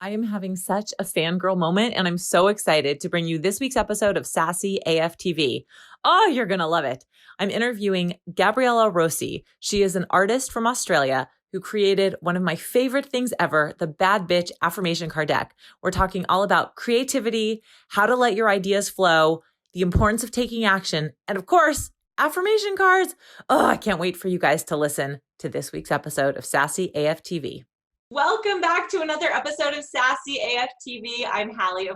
I am having such a fangirl moment, and I'm so excited to bring you this week's episode of Sassy AF TV. Oh, you're going to love it. I'm interviewing Gabriella Rosie. She is an artist from Australia who created one of my favorite things ever, the Bad Bitch Affirmation card deck. We're talking all about creativity, how to let your ideas flow, the importance of taking action, and of course, affirmation cards. Oh, I can't wait for you guys to listen to this week's episode of Sassy AF TV. Welcome back to another episode of Sassy AF TV. I'm Hallie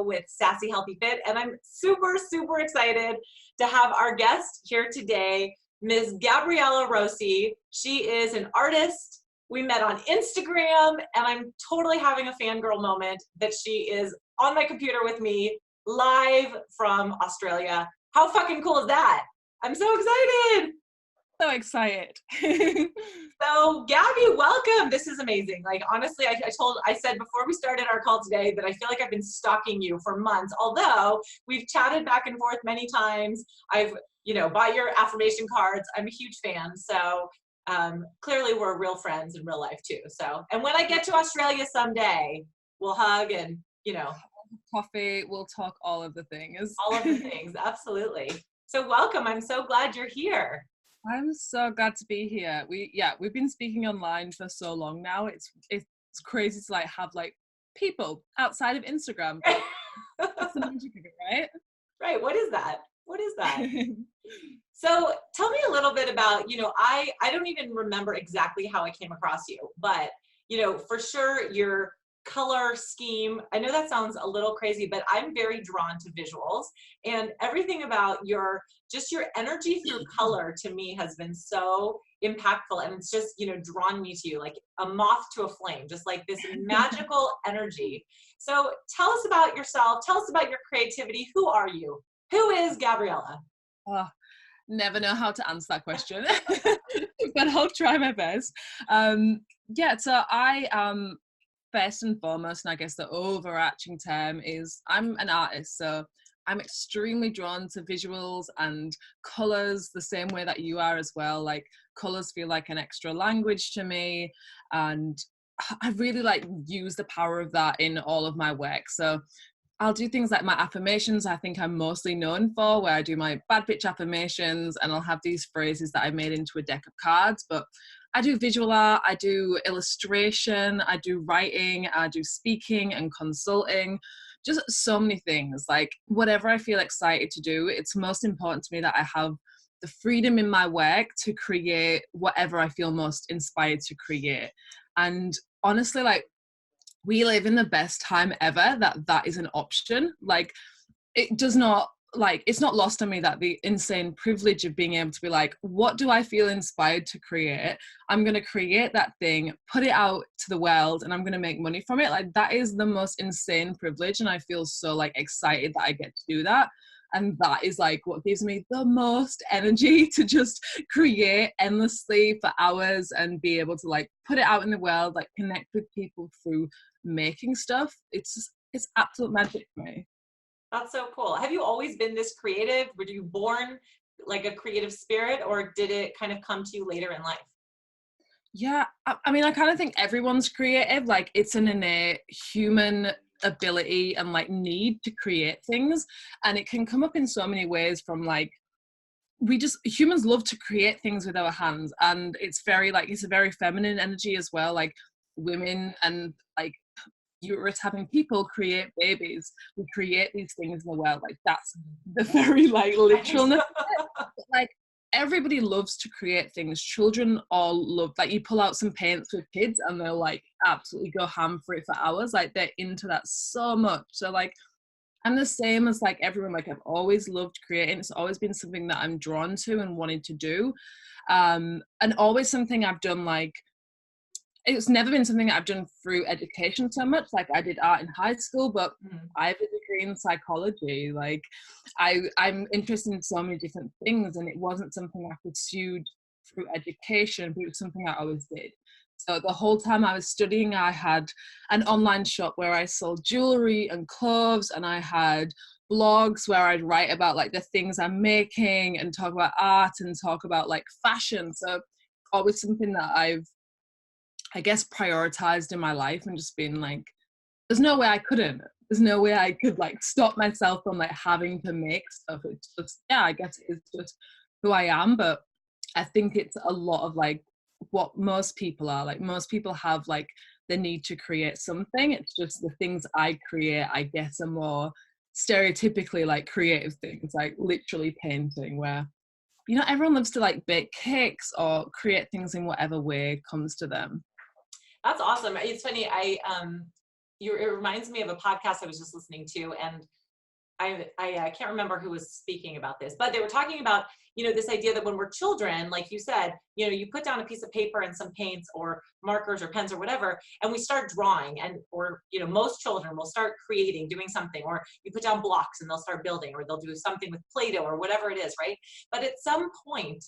with Sassy Healthy Fit, and I'm super, super excited to have our guest here today, Ms. Gabriella Rosie. She is an artist. We met on Instagram, and I'm totally having a fangirl moment that she is on my computer with me live from Australia. How fucking cool is that? I'm so excited. So excited. So Gabby, welcome. This is amazing. Like, honestly, I said before we started our call today that I feel like I've been stalking you for months, although we've chatted back and forth many times. I've, bought your affirmation cards. I'm a huge fan. So clearly we're real friends in real life too. So, and when I get to Australia someday, we'll hug and, coffee, we'll talk all of the things. All of the things. Absolutely. So welcome. I'm so glad you're here. I'm so glad to be here. We've been speaking online for so long now. It's crazy to have people outside of Instagram. That's the magic of it, right? Right. What is that? So tell me a little bit about, I don't even remember exactly how I came across you, but, for sure your color scheme, I know that sounds a little crazy, but I'm very drawn to visuals, and everything about your energy through color to me has been so impactful, and it's just, drawn me to you like a moth to a flame, just like this magical energy. So tell us about yourself. Tell us about your creativity. Who are you? Who is Gabriella? Oh, never know how to answer that question, but I'll try my best. So I first and foremost, and I guess the overarching term is I'm an artist. So I'm extremely drawn to visuals and colors the same way that you are as well. Like, colors feel like an extra language to me, and I really use the power of that in all of my work. So I'll do things like my affirmations. I think I'm mostly known for, where I do my bad bitch affirmations, and I'll have these phrases that I made into a deck of cards. But I do visual art, I do illustration, I do writing, I do speaking and consulting, just so many things. Like, whatever I feel excited to do, it's most important to me that I have the freedom in my work to create whatever I feel most inspired to create. And honestly, we live in the best time ever that is an option. It does not, it's not lost on me that the insane privilege of being able to be what do I feel inspired to create? I'm going to create that thing, put it out to the world, and I'm going to make money from it. That is the most insane privilege, and I feel so excited that I get to do that. And that is what gives me the most energy to just create endlessly for hours and be able to put it out in the world, connect with people through making stuff. It's absolute magic for me. That's so cool. Have you always been this creative? Were you born like a creative spirit, or did it kind of come to you later in life? Yeah, I mean, I kind of think everyone's creative. It's an innate human ability and need to create things, and it can come up in so many ways. From humans love to create things with our hands, and it's very it's a very feminine energy as well. Women and uterus having people create babies. We create these things in the world. That's the very literalness. Everybody loves to create things. Children all love, you pull out some paints with kids and they'll absolutely go ham for it for hours. They're into that so much. So I'm the same as everyone. I've always loved creating. It's always been something that I'm drawn to and wanted to do, and always something I've done. It's never been something that I've done through education so much. I did art in high school, but I have a degree in psychology. I'm interested in so many different things, and it wasn't something I pursued through education, but it was something I always did. So the whole time I was studying, I had an online shop where I sold jewelry and clothes, and I had blogs where I'd write about the things I'm making and talk about art and talk about fashion. So always something that I've, I guess, prioritized in my life and just been there's no way I couldn't. There's no way I could like stop myself from like having to make stuff. It's just, yeah, I guess it's just who I am. But I think it's a lot of like what most people are. Like most people have like the need to create something. It's just the things I create, I guess, are more stereotypically like creative things, like literally painting, where everyone loves to like bake cakes or create things in whatever way comes to them. That's awesome. It's funny. It reminds me of a podcast I was just listening to, and I can't remember who was speaking about this, but they were talking about, this idea that when we're children, like you said, you put down a piece of paper and some paints or markers or pens or whatever, and we start drawing, or most children will start creating, doing something, or you put down blocks and they'll start building, or they'll do something with Play-Doh or whatever it is, right? But at some point,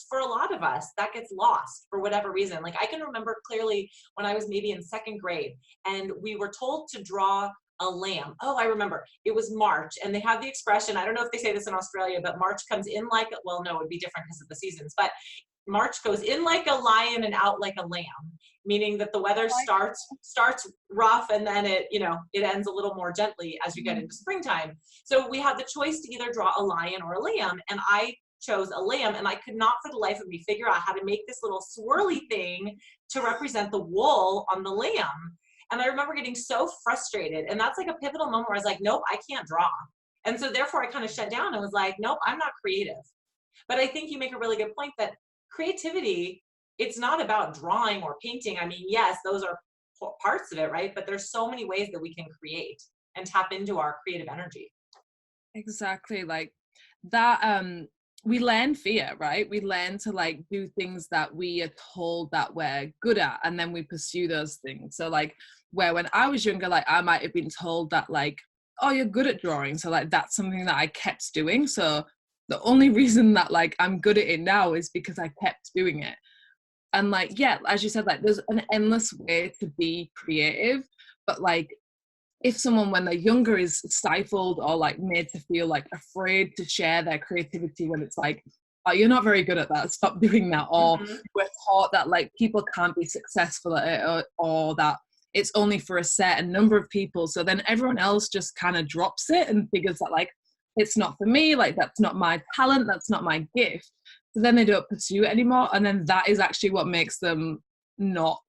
for a lot of us, that gets lost for whatever reason. Like I can remember clearly when I was maybe in second grade and we were told to draw a lamb. Oh, I remember. It was March, and they have the expression, I don't know if they say this in Australia, but March comes in like, well, no, it would be different because of the seasons, but March goes in like a lion and out like a lamb, meaning that the weather starts rough and then it ends a little more gently as you get into springtime. So we had the choice to either draw a lion or a lamb, and I chose a lamb, and I could not for the life of me figure out how to make this little swirly thing to represent the wool on the lamb. And I remember getting so frustrated. And that's like a pivotal moment where I was like, nope, I can't draw. And so therefore I kind of shut down and was like, nope, I'm not creative. But I think you make a really good point that creativity, it's not about drawing or painting. I mean, yes, those are parts of it, right? But there's so many ways that we can create and tap into our creative energy. Exactly. Like that, we learn fear, right? We learn to like do things that we are told that we're good at, and then we pursue those things. So like where when I was younger, like I might have been told that like, oh, you're good at drawing. So like that's something that I kept doing. So the only reason that like I'm good at it now is because I kept doing it. And like, yeah, as you said, like there's an endless way to be creative, but like if someone when they're younger is stifled or like made to feel like afraid to share their creativity, when it's like, oh, you're not very good at that, stop doing that, or we're taught that like people can't be successful at it, or that it's only for a certain number of people, so then everyone else just kind of drops it and figures that like it's not for me, like that's not my talent, that's not my gift, so then they don't pursue it anymore, and then that is actually what makes them not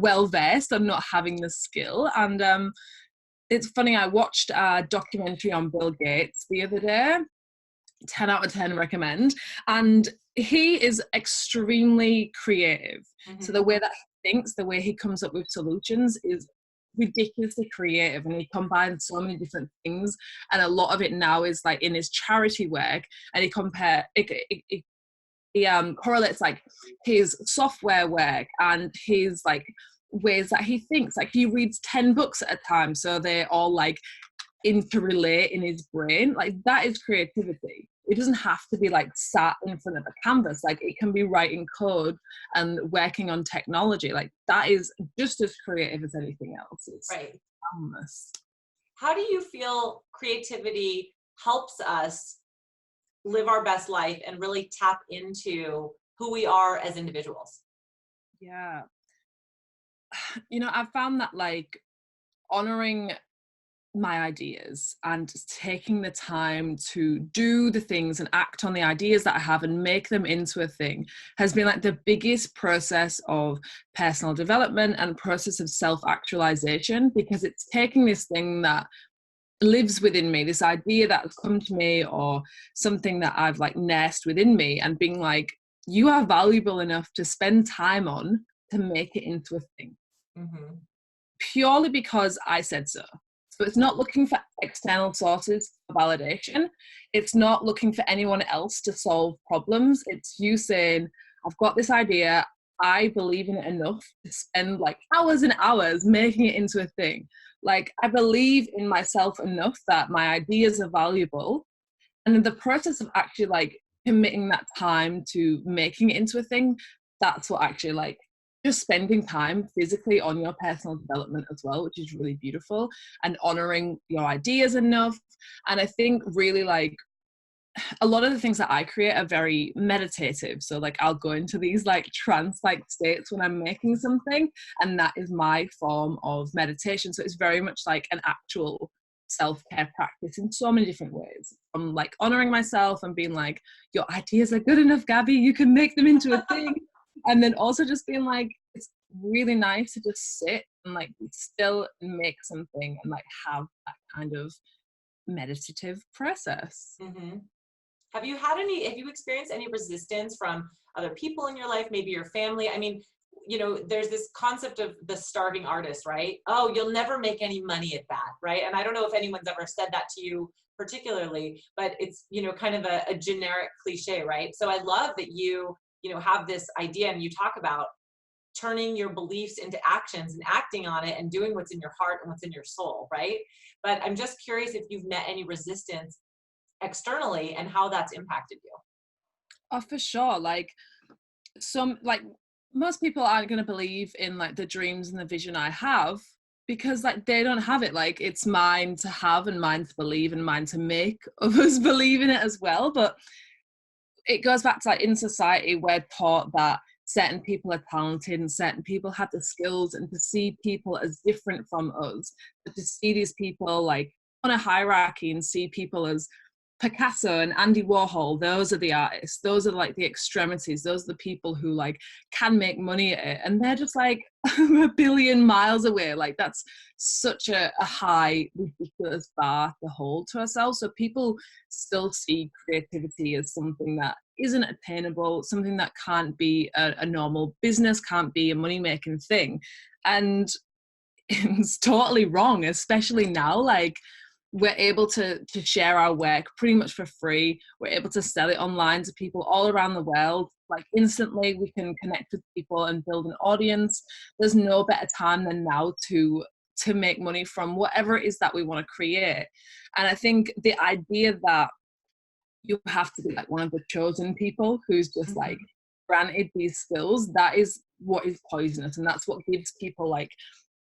well versed and not having the skill. And it's funny, I watched a documentary on Bill Gates the other day, 10 out of 10 recommend, and he is extremely creative. So the way that he thinks, the way he comes up with solutions is ridiculously creative, and he combines so many different things, and a lot of it now is like in his charity work, and he correlates like his software work and his like ways that he thinks. Like he reads 10 books at a time, so they all like interrelate in his brain. Like that is creativity. It doesn't have to be like sat in front of a canvas. Like it can be writing code and working on technology. Like that is just as creative as anything else. It's right. Boundless. How do you feel creativity helps us live our best life and really tap into who we are as individuals? Yeah. I've found that like honoring my ideas and taking the time to do the things and act on the ideas that I have and make them into a thing has been like the biggest process of personal development and process of self-actualization, because it's taking this thing that lives within me, this idea that has come to me or something that I've like nursed within me, and being like, you are valuable enough to spend time on to make it into a thing. Purely because I said so. So it's not looking for external sources for validation. It's not looking for anyone else to solve problems. It's you saying, I've got this idea, I believe in it enough to spend like hours and hours making it into a thing. Like I believe in myself enough that my ideas are valuable. And in the process of actually like committing that time to making it into a thing, that's what actually like just spending time physically on your personal development as well, which is really beautiful, and honoring your ideas enough. And I think really like a lot of the things that I create are very meditative. So like I'll go into these like trance-like states when I'm making something, and that is my form of meditation. So it's very much like an actual self-care practice in so many different ways. I'm like honoring myself and being like, your ideas are good enough, Gabby, you can make them into a thing. And then also just being like, it's really nice to just sit and like still make something and like have that kind of meditative process. Mm-hmm. Have you experienced any resistance from other people in your life, maybe your family? I mean, there's this concept of the starving artist, right? Oh, you'll never make any money at that, right? And I don't know if anyone's ever said that to you particularly, but it's, kind of a generic cliche, right? So I love that you have this idea and you talk about turning your beliefs into actions and acting on it and doing what's in your heart and what's in your soul, right? But I'm just curious if you've met any resistance externally and how that's impacted you. Oh, for sure. Like most people aren't going to believe in like the dreams and the vision I have, because like they don't have it. Like it's mine to have and mine to believe and mine to make others believe in it as well. But it goes back to like in society we're taught that certain people are talented and certain people have the skills, and to see people as different from us, but to see these people like on a hierarchy and see people as Picasso and Andy Warhol, those are the artists, those are like the extremities, those are the people who like can make money at it, and they're just like a billion miles away. Like that's such a high ridiculous bar to hold to ourselves. So people still see creativity as something that isn't attainable, something that can't be a normal business, can't be a money-making thing. And it's totally wrong, especially now. Like we're able to share our work pretty much for free. We're able to sell it online to people all around the world. Like instantly we can connect with people and build an audience. There's no better time than now to make money from whatever it is that we want to create. And I think the idea that you have to be like one of the chosen people who's just like granted these skills, that is what is poisonous. And that's what gives people like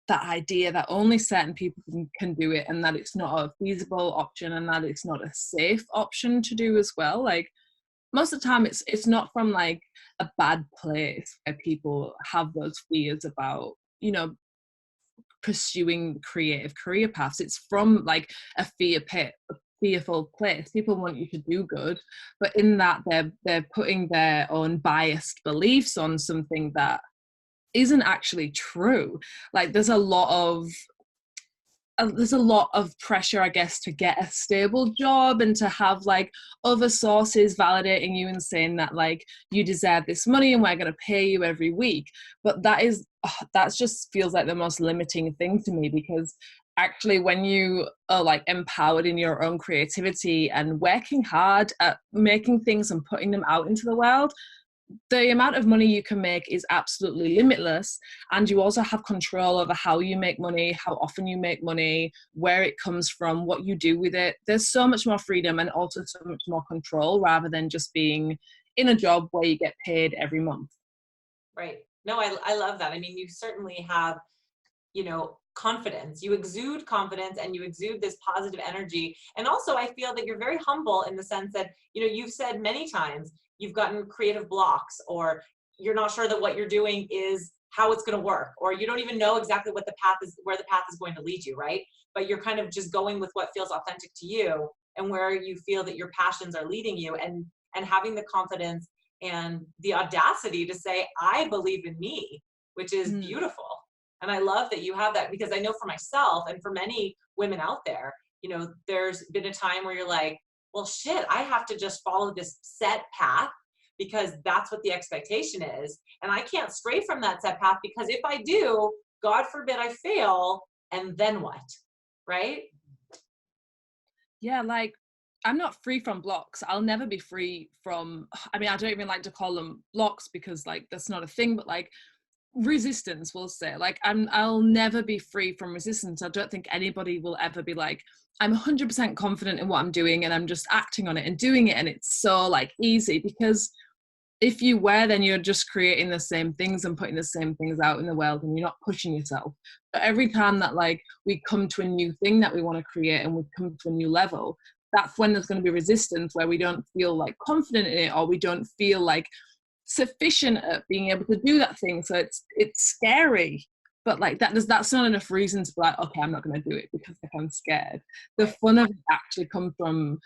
that idea that only certain people can do it, and that it's not a feasible option, and that it's not a safe option to do as well. Like most of the time it's not from like a bad place where people have those fears about pursuing creative career paths. It's from like a fearful place. People want you to do good, but in that they're putting their own biased beliefs on something that isn't actually true. Like there's a lot of pressure, I guess, to get a stable job and to have like other sources validating you and saying that like you deserve this money and we're going to pay you every week. But that just feels like the most limiting thing to me, because actually when you are like empowered in your own creativity and working hard at making things and putting them out into the world, the amount of money you can make is absolutely limitless. And you also have control over how you make money, how often you make money, where it comes from, what you do with it. There's so much more freedom and also so much more control, rather than just being in a job where you get paid every month. Right. No, I love that. I mean, you certainly have, confidence. You exude confidence and you exude this positive energy. And also I feel that you're very humble in the sense that, you've said many times you've gotten creative blocks, or you're not sure that what you're doing is how it's going to work, or you don't even know exactly where the path is going to lead you, right? But you're kind of just going with what feels authentic to you and where you feel that your passions are leading you, and having the confidence and the audacity to say, I believe in me, which is beautiful. And I love that you have that, because I know for myself and for many women out there, there's been a time where you're like, well, shit, I have to just follow this set path because that's what the expectation is. And I can't stray from that set path, because if I do, God forbid I fail, and then what? Right? Yeah, like I'm not free from blocks. I'll never be free from, I mean, I don't even like to call them blocks because like that's not a thing, but like resistance, we'll say. Like I'll never be free from resistance. I don't think anybody will ever be like, I'm 100% confident in what I'm doing and I'm just acting on it and doing it and it's so like easy. Because if you were, then you're just creating the same things and putting the same things out in the world, and you're not pushing yourself. But every time that like we come to a new thing that we want to create and we come to a new level, that's when there's going to be resistance, where we don't feel like confident in it, or we don't feel like sufficient at being able to do that thing. So it's scary, but like that's not enough reason to be like, okay, I'm not going to do it because like, I'm scared. The fun of it actually comes from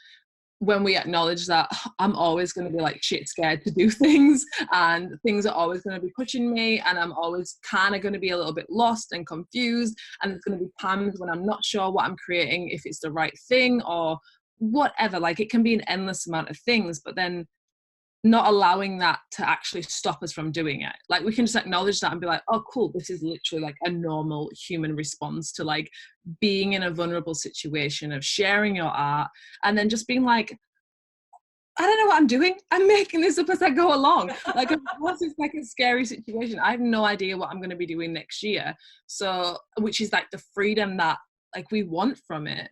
when we acknowledge that I'm always going to be like shit scared to do things, and things are always going to be pushing me, and I'm always kind of going to be a little bit lost and confused, and there's going to be times when I'm not sure what I'm creating, if it's the right thing or whatever. Like, it can be an endless amount of things, but then not allowing that to actually stop us from doing it. Like, we can just acknowledge that and be like, oh cool, this is literally like a normal human response to like being in a vulnerable situation, of sharing your art, and then just being like, I don't know what I'm doing, I'm making this up as I go along. Like, of course it's like a scary situation, I have no idea what I'm going to be doing next year. So, which is like the freedom that like we want from it.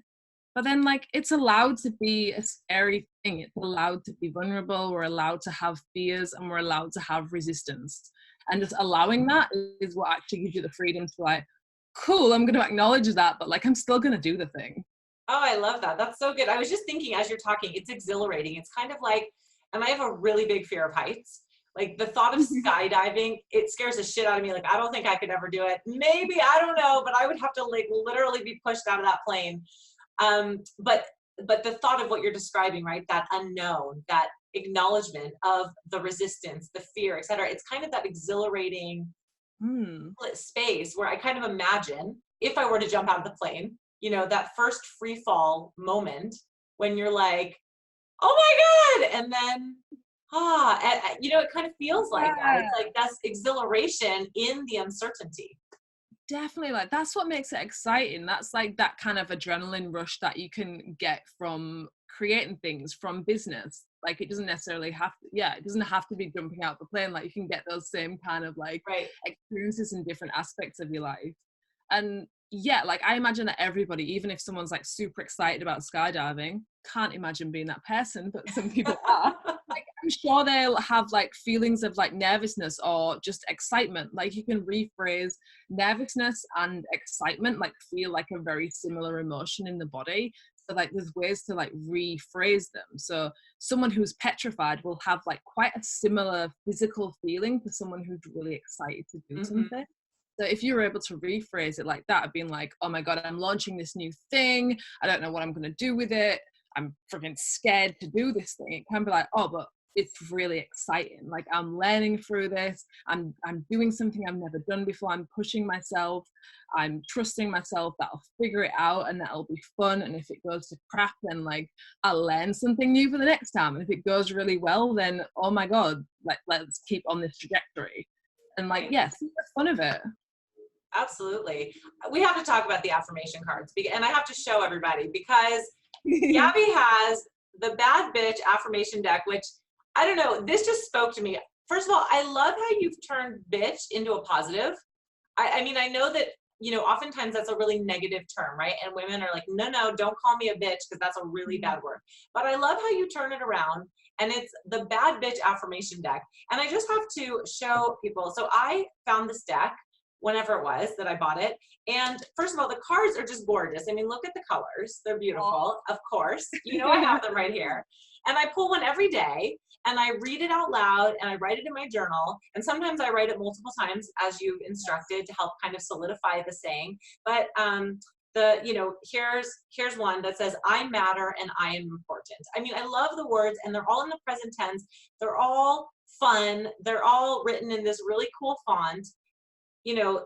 But then, like, it's allowed to be a scary thing. It's allowed to be vulnerable. We're allowed to have fears, and we're allowed to have resistance. And just allowing that is what actually gives you the freedom to like, cool, I'm going to acknowledge that, but like, I'm still going to do the thing. Oh, I love that. That's so good. I was just thinking as you're talking, it's exhilarating. It's kind of like, and I have a really big fear of heights. Like, the thought of skydiving, it scares the shit out of me. Like, I don't think I could ever do it. Maybe, I don't know, but I would have to like literally be pushed out of that plane. But the thought of what you're describing, right? That unknown, that acknowledgement of the resistance, the fear, etc. It's kind of that exhilarating space where I kind of imagine if I were to jump out of the plane, you know, that first free fall moment when you're like, oh my God. And then, you know, it kind of feels like that. It's like that's exhilaration in the uncertainty. Definitely, like, that's what makes it exciting. That's like that kind of adrenaline rush that you can get from creating things, from business. Like, it doesn't necessarily have to, it doesn't have to be jumping out the plane. Like, you can get those same kind of like experiences in different aspects of your life. And yeah, like, I imagine that everybody, even if someone's like super excited about skydiving, can't imagine being that person, but some people are. Like, I'm sure they'll have like feelings of like nervousness or just excitement. Like, you can rephrase nervousness and excitement, like, feel like a very similar emotion in the body. So like, there's ways to like rephrase them. So someone who's petrified will have like quite a similar physical feeling to someone who's really excited to do something. So if you were able to rephrase it like that, being like, oh my God, I'm launching this new thing, I don't know what I'm going to do with it, I'm freaking scared to do this thing. It can be like, oh, but it's really exciting. Like, I'm learning through this. I'm doing something I've never done before. I'm pushing myself. I'm trusting myself that I'll figure it out and that it'll be fun. And if it goes to crap, then like, I'll learn something new for the next time. And if it goes really well, then oh my God, like, let's keep on this trajectory. And like, yes, see the fun of it. Absolutely. We have to talk about the affirmation cards, and I have to show everybody because Gabby has the bad bitch affirmation deck, which I don't know, this just spoke to me. First of all, I love how you've turned bitch into a positive. I mean, I know that, you know, oftentimes that's a really negative term, right? And women are like, no, don't call me a bitch because that's a really bad word. But I love how you turn it around, and it's the bad bitch affirmation deck. And I just have to show people. So I found this deck whenever it was that I bought it. And first of all, the cards are just gorgeous. I mean, look at the colors. They're beautiful. Of course, you know, I have them right here. And I pull one every day and I read it out loud and I write it in my journal. And sometimes I write it multiple times as you've instructed to help kind of solidify the saying. But you know, here's one that says, I matter and I am important. I mean, I love the words, and they're all in the present tense. They're all fun. They're all written in this really cool font. You know,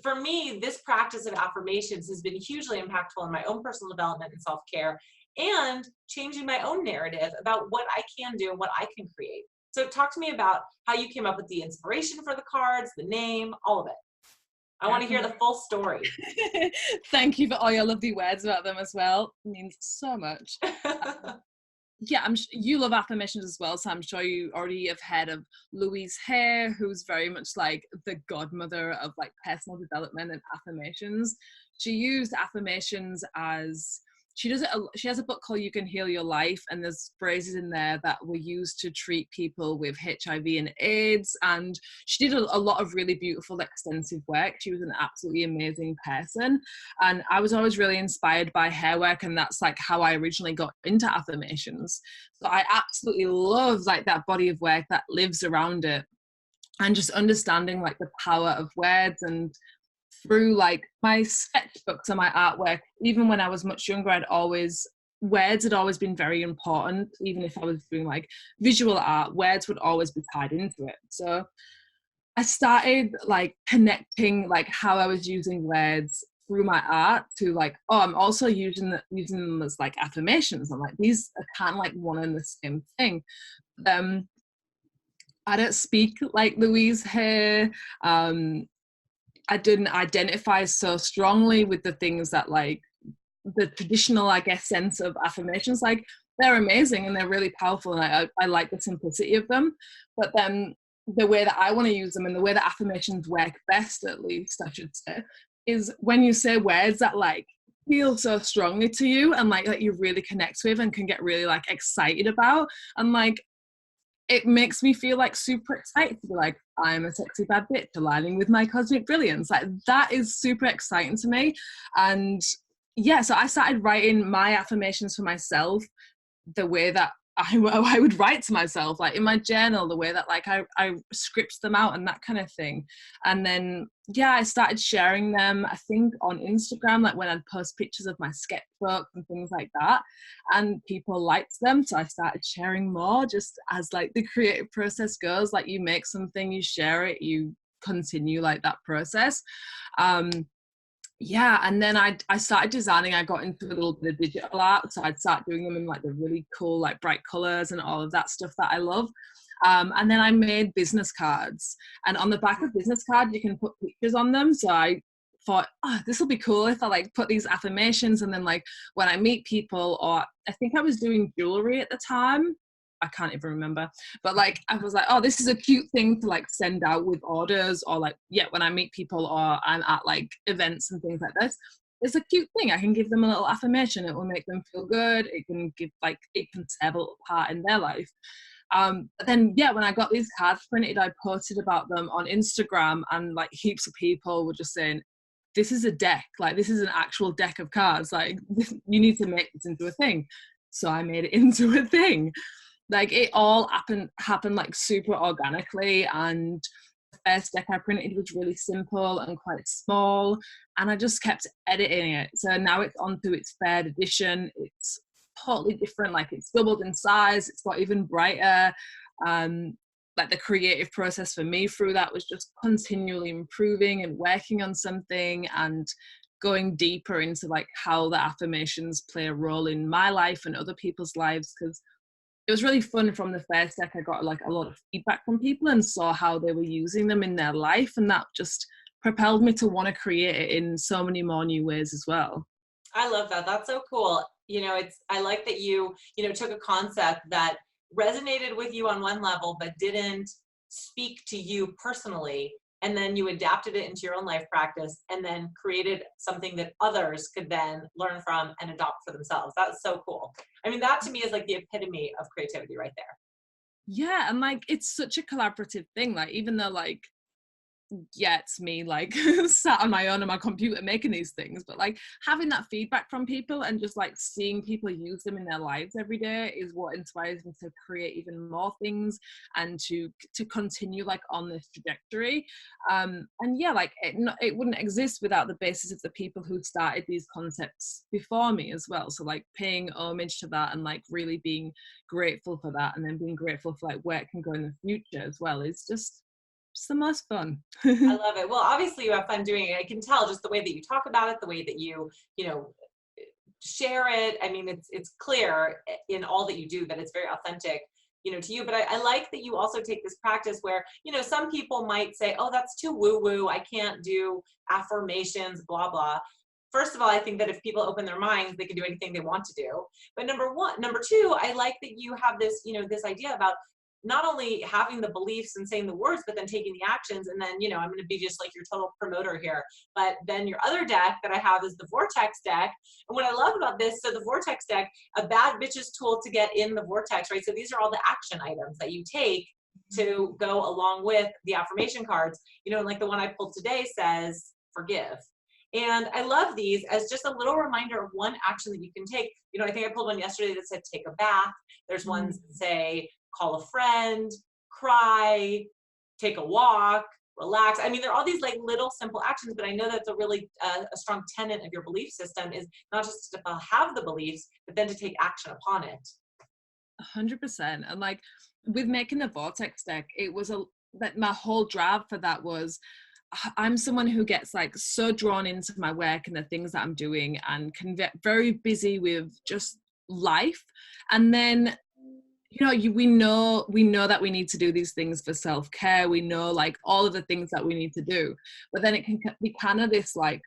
for me, this practice of affirmations has been hugely impactful in my own personal development and self-care, and changing my own narrative about what I can do and what I can create. So talk to me about how you came up with the inspiration for the cards, the name, all of it. I want to hear the full story. Thank you for all your lovely words about them as well. It means so much. Yeah, you love affirmations as well, so I'm sure you already have heard of Louise Hay, who's very much like the godmother of like personal development and affirmations. She used affirmations as she does it. She has a book called You Can Heal Your Life, and there's phrases in there that were used to treat people with HIV and AIDS. And she did a lot of really beautiful, extensive work. She was an absolutely amazing person. And I was always really inspired by her work, and that's like how I originally got into affirmations. So I absolutely love like that body of work that lives around it, and just understanding like the power of words. And through like my sketchbooks and my artwork, even when I was much younger, words had always been very important. Even if I was doing like visual art, words would always be tied into it. So I started like connecting like how I was using words through my art to like, oh, I'm also using them as like affirmations. I'm like, these are kind of like one and the same thing. I don't speak like Louise here. I didn't identify so strongly with the things that like the traditional, I guess, sense of affirmations. Like, they're amazing and they're really powerful, and I like the simplicity of them. But then the way that I want to use them, and the way that affirmations work best, at least I should say, is when you say words that like feel so strongly to you, and like that you really connect with and can get really like excited about. And like, it makes me feel like super excited to be like, I'm a sexy bad bitch aligning with my cosmic brilliance. Like, that is super exciting to me. And yeah, so I started writing my affirmations for myself the way that I would write to myself, like in my journal, the way that like I script them out and that kind of thing. And then, yeah, I started sharing them, I think on Instagram, like when I'd post pictures of my sketchbook and things like that, and people liked them. So I started sharing more, just as like the creative process goes. Like, you make something, you share it, you continue like that process. Yeah, and then I started designing. I got into a little bit of digital art, so I'd start doing them in like the really cool, like bright colors and all of that stuff that I love. And then I made business cards, and on the back of business cards you can put pictures on them. So I thought, oh, this will be cool if I like put these affirmations, and then like when I meet people, or I think I was doing jewelry at the time, I can't even remember, but like I was like, oh, this is a cute thing to like send out with orders, or like, yeah, when I meet people or I'm at like events and things like this, it's a cute thing. I can give them a little affirmation. It will make them feel good. It can give like, it can play a little part in their life. But then, yeah, when I got these cards printed, I posted about them on Instagram, and like heaps of people were just saying, this is a deck, like this is an actual deck of cards, like you need to make this into a thing. So I made it into a thing. Like, it all happened like super organically. And the first deck I printed was really simple and quite small, and I just kept editing it. So now it's on to its third edition. It's totally different. Like, it's doubled in size. It's got even brighter. Like, the creative process for me through that was just continually improving and working on something, and going deeper into like how the affirmations play a role in my life and other people's lives. Because it was really fun. From the first deck, I got like a lot of feedback from people and saw how they were using them in their life, and that just propelled me to want to create it in so many more new ways as well. I love that. That's so cool. I like that you took a concept that resonated with you on one level, but didn't speak to you personally. And then you adapted it into your own life practice, and then created something that others could then learn from and adopt for themselves. That's so cool. I mean, that to me is like the epitome of creativity right there. Yeah, and like, it's such a collaborative thing. Like, even though like, yeah, it's me like sat on my own on my computer making these things, but like having that feedback from people and just like seeing people use them in their lives every day is what inspires me to create even more things, and to continue like on this trajectory. And yeah, like it wouldn't exist without the basis of the people who started these concepts before me as well. So like paying homage to that, and like really being grateful for that, and then being grateful for like where it can go in the future as well, is just the most fun. I love it. Well, obviously you have fun doing it. I can tell just the way that you talk about it, the way that you share it. I mean, it's clear in all that you do that it's very authentic, to you. But I like that you also take this practice where, some people might say, oh, that's too woo-woo. I can't do affirmations, blah, blah. First of all, I think that if people open their minds, they can do anything they want to do. But number two, I like that you have this, this idea about not only having the beliefs and saying the words, but then taking the actions. And then, I'm going to be just like your total promoter here. But then your other deck that I have is the Vortex deck. And what I love about this, so the Vortex deck, a bad bitch's tool to get in the vortex, right? So these are all the action items that you take to go along with the affirmation cards. Like the one I pulled today says, forgive. And I love these as just a little reminder of one action that you can take. I think I pulled one yesterday that said, take a bath. There's ones that say, call a friend, cry, take a walk, relax. I mean, there are all these like little simple actions, but I know that's a really a strong tenet of your belief system is not just to have the beliefs, but then to take action upon it. 100%. And like with making the Vortex deck, it was that my whole drive for that was, I'm someone who gets like so drawn into my work and the things that I'm doing and can get very busy with just life. And then, we know that we need to do these things for self-care. We know like all of the things that we need to do, but then it can be kind of this like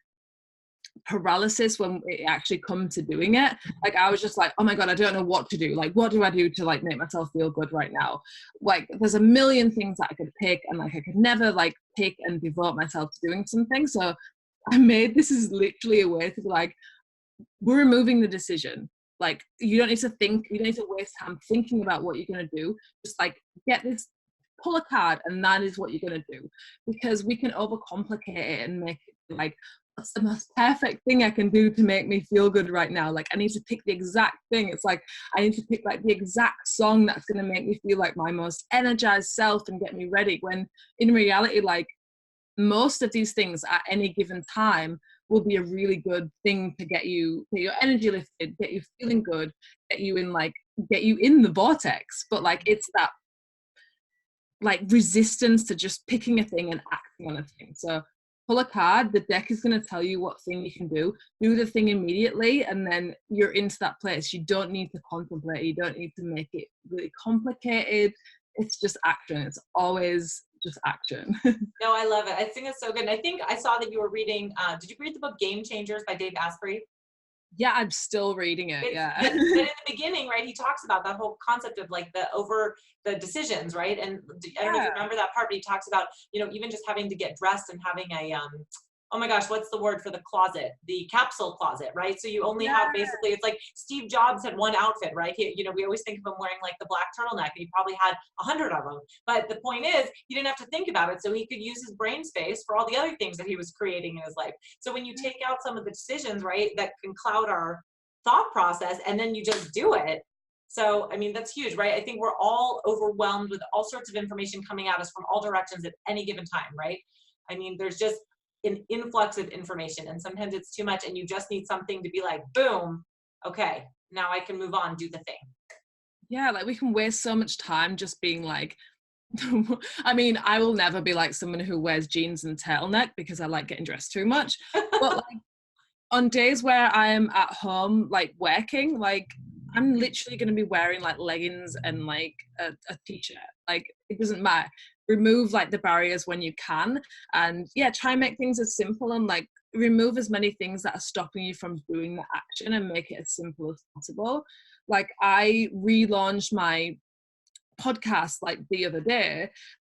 paralysis when it actually comes to doing it. Like I was just like, oh my God, I don't know what to do. Like, what do I do to like make myself feel good right now? Like there's a million things that I could pick, and like I could never like pick and devote myself to doing something. So I made this is literally a way to be like, we're removing the decision. Like you don't need to think, you don't need to waste time thinking about what you're going to do. Just like get this, pull a card, and that is what you're going to do. Because we can overcomplicate it and make it like, what's the most perfect thing I can do to make me feel good right now? Like I need to pick the exact thing. It's like I need to pick like the exact song that's going to make me feel like my most energized self and get me ready, when in reality, like most of these things at any given time will be a really good thing to get your energy lifted, get you feeling good, get you in the vortex. But like it's that like resistance to just picking a thing and acting on a thing. So pull a card, the deck is going to tell you what thing you can do the thing immediately, and then you're into that place. You don't need to contemplate, you don't need to make it really complicated. It's just action. It's always just action. No, I love it. I think it's so good. And I think I saw that you were reading, did you read the book Game Changers by Dave Asprey? Yeah, I'm still reading it. Yeah. But in the beginning, right, he talks about that whole concept of like the decisions, right? And I don't know if you remember that part, but he talks about, even just having to get dressed and having a, oh my gosh, what's the word for the closet? The capsule closet, right? So you only have basically, it's like Steve Jobs had one outfit, right? He, we always think of him wearing like the black turtleneck, and he probably had 100 of them. But the point is, he didn't have to think about it. So he could use his brain space for all the other things that he was creating in his life. So when you take out some of the decisions, right, that can cloud our thought process, and then you just do it. So, I mean, that's huge, right? I think we're all overwhelmed with all sorts of information coming at us from all directions at any given time, right? I mean, there's just an influx of information, and sometimes it's too much, and you just need something to be like, boom, okay, now I can move on, do the thing. Yeah, like we can waste so much time just being like, I mean, I will never be like someone who wears jeans and turtleneck because I like getting dressed too much. But like on days where I'm at home, like working, like I'm literally going to be wearing like leggings and like a t-shirt. Like it doesn't matter. Remove like the barriers when you can, and yeah, try and make things as simple, and like remove as many things that are stopping you from doing the action and make it as simple as possible. Like I relaunched my podcast like the other day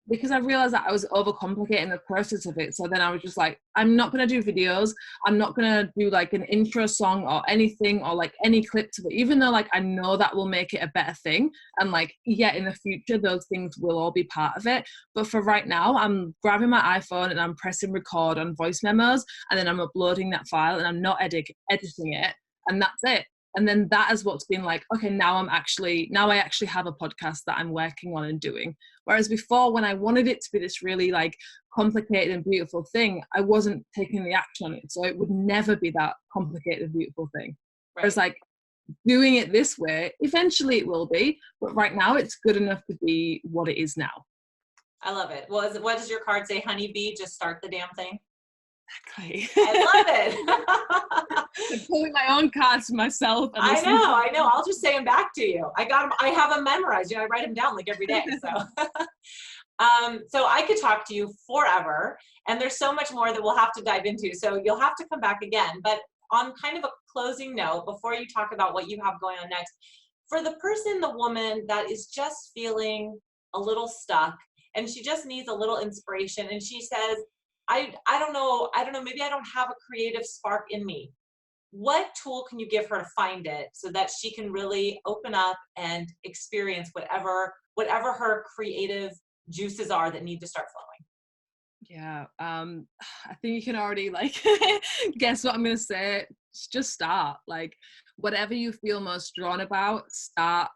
because I realized that I was overcomplicating the process of it. So then I was just like, I'm not going to do videos. I'm not going to do like an intro song or anything or like any clip to it, even though like I know that will make it a better thing. And like, yeah, in the future, those things will all be part of it. But for right now, I'm grabbing my iPhone and I'm pressing record on voice memos, and then I'm uploading that file and I'm not editing it. And that's it. And then that is what's been like, okay, now I actually have a podcast that I'm working on and doing. Whereas before, when I wanted it to be this really like complicated and beautiful thing, I wasn't taking the action on it. So it would never be that complicated and beautiful thing. Right. Whereas like doing it this way, eventually it will be, but right now it's good enough to be what it is now. I love it. Well, what does your card say? Honeybee, just start the damn thing. Exactly. I love it. I'm pulling my own cards myself. I know. I'll just say them back to you. I got them. I have them memorized. I write them down like every day. So, so I could talk to you forever, and there's so much more that we'll have to dive into. So you'll have to come back again. But on kind of a closing note, before you talk about what you have going on next, for the person, the woman that is just feeling a little stuck and she just needs a little inspiration. And she says, I don't know, maybe I don't have a creative spark in me. What tool can you give her to find it so that she can really open up and experience whatever her creative juices are that need to start flowing? Yeah, I think you can already like guess what I'm gonna say. Just start. Like whatever you feel most drawn about, start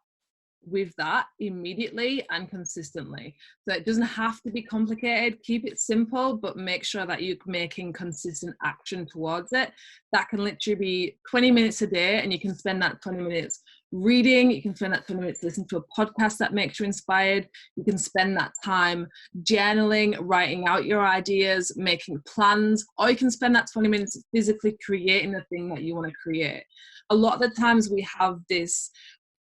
with that immediately and consistently. So it doesn't have to be complicated. Keep it simple, but make sure that you're making consistent action towards it. That can literally be 20 minutes a day, and you can spend that 20 minutes reading. You can spend that 20 minutes listening to a podcast that makes you inspired. You can spend that time journaling, writing out your ideas, making plans, or you can spend that 20 minutes physically creating the thing that you want to create. A lot of the times we have this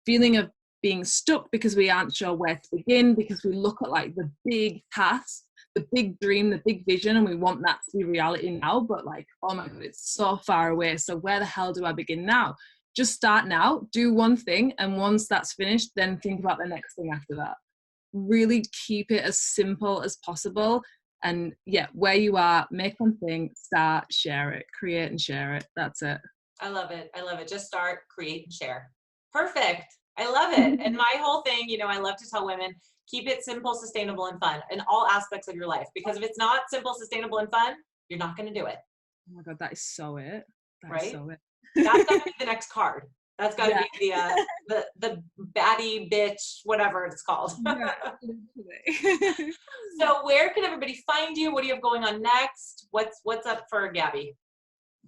feeling of being stuck because we aren't sure where to begin, because we look at like the big task, the big dream, the big vision, and we want that to be reality now, but like, oh my God, it's so far away. So where the hell do I begin now? Just start now, do one thing, and once that's finished, then think about the next thing after that. Really keep it as simple as possible. And yeah, where you are, make one thing, start, share it, create and share it. That's it. I love it. I love it. Just start, create, and share. Perfect. I love it. And my whole thing, I love to tell women, keep it simple, sustainable, and fun in all aspects of your life. Because if it's not simple, sustainable, and fun, you're not going to do it. Oh my God, that is so it. Right? Is so it. That's got to be the next card. That's got to be the baddie bitch, whatever it's called. So where can everybody find you? What do you have going on next? What's up for Gabby?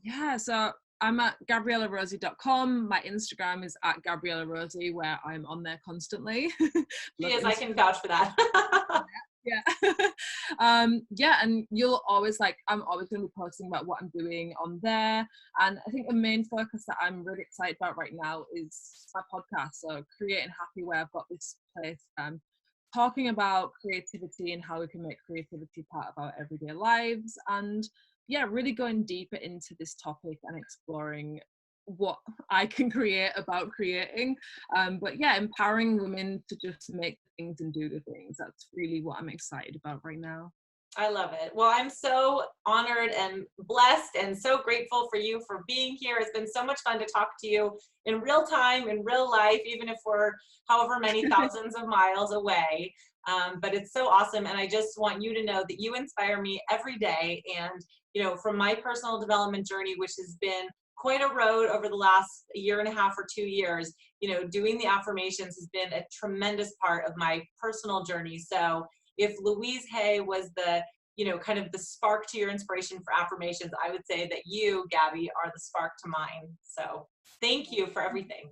Yeah, so I'm at GabriellaRosie.com. My Instagram is at Gabriella Rosie, where I'm on there constantly. She is, I can vouch for that. Yeah, and you'll always I'm always going to be posting about what I'm doing on there. And I think the main focus that I'm really excited about right now is my podcast. So Creating Happy, where I've got this place talking about creativity and how we can make creativity part of our everyday lives. And yeah, really going deeper into this topic and exploring what I can create about creating. But yeah, empowering women to just make things and do the things. That's really what I'm excited about right now. I love it. Well, I'm so honored and blessed and so grateful for you for being here. It's been so much fun to talk to you in real time, in real life, even if we're however many thousands of miles away. But it's so awesome. And I just want you to know that you inspire me every day. And, from my personal development journey, which has been quite a road over the last year and a half or 2 years, doing the affirmations has been a tremendous part of my personal journey. So if Louise Hay was the, kind of the spark to your inspiration for affirmations, I would say that you, Gabby, are the spark to mine. So thank you for everything.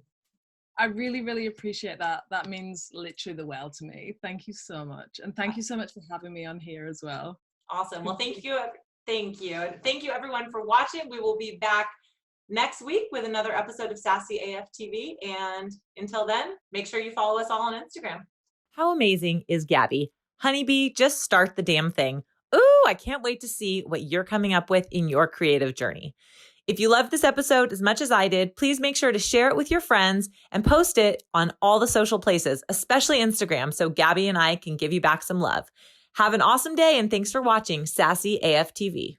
I really, really appreciate that. That means literally the world to me. Thank you so much. And thank you so much for having me on here as well. Awesome. Well, thank you. Thank you. And thank you everyone for watching. We will be back next week with another episode of Sassy AF TV. And until then, make sure you follow us all on Instagram. How amazing is Gabby? Honeybee, just start the damn thing. Ooh, I can't wait to see what you're coming up with in your creative journey. If you loved this episode as much as I did, please make sure to share it with your friends and post it on all the social places, especially Instagram, so Gabby and I can give you back some love. Have an awesome day, and thanks for watching Sassy AF TV.